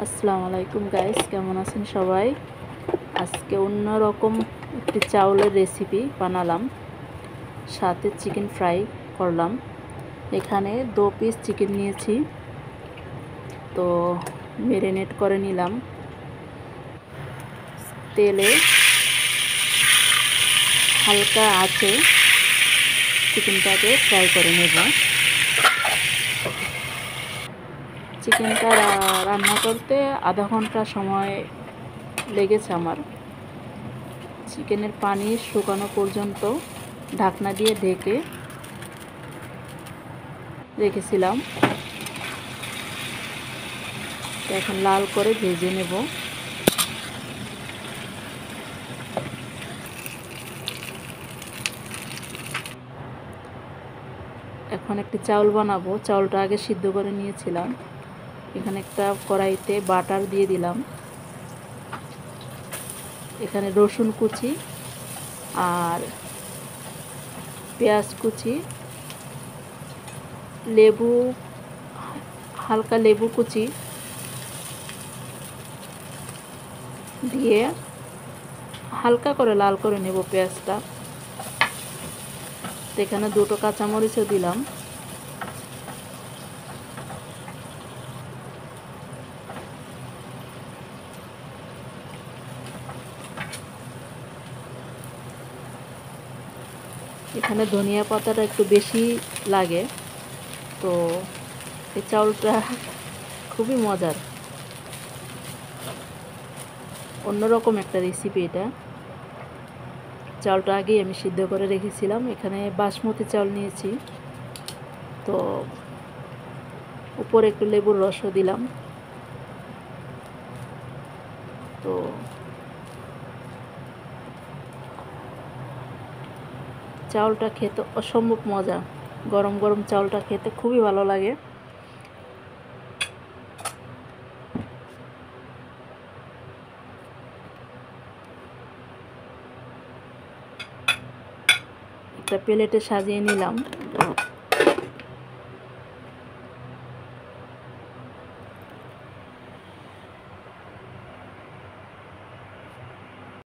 আসসালামু আলাইকুম গাইস, কেমন আছেন সবাই? আজকে অন্যরকম একটি চাউলের রেসিপি বানালাম, সাথে চিকেন ফ্রাই করলাম। এখানে 2 পিস চিকেন নিয়েছি, তো ম্যারিনেট করে নিলাম। তেলে হালকা আঁচে চিকেনটাকে ফ্রাই করে নেব। চিকেনটা রান্না করতে আধা ঘন্টা সময় লেগেছে আমার। চিকেনের পানি শুকানো পর্যন্ত ঢাকনা দিয়ে ঢেকে রেখেছিলাম। এখন লাল করে ভেজে নেব। এখন একটি চাউল বানাবো। চাউলটা আগে সিদ্ধ করে নিয়েছিলাম। এখানে একটা কড়াইতে বাটার দিয়ে দিলাম। এখানে রসুন কুচি আর পেঁয়াজ কুচি, লেবু, হালকা লেবু কুচি দিয়ে হালকা করে লাল করে নেব পেঁয়াজটা। এখানে 2টো কাঁচামরিচও দিলাম। এখানে ধনিয়া পাতাটা একটু বেশি লাগে, তো এই চাউলটা খুবই মজার, অন্যরকম একটা রেসিপি এটা। চাউলটা আগেই আমি সিদ্ধ করে রেখেছিলাম। এখানে বাসমতি চাউল নিয়েছি, তো উপরে একটু লেবুর রসও দিলাম। তো চাউলটা খেতে অসম্ভব মজা, গরম গরম চাউলটা খেতে খুবই ভালো লাগে। একটা প্লেটে সাজিয়ে নিলাম।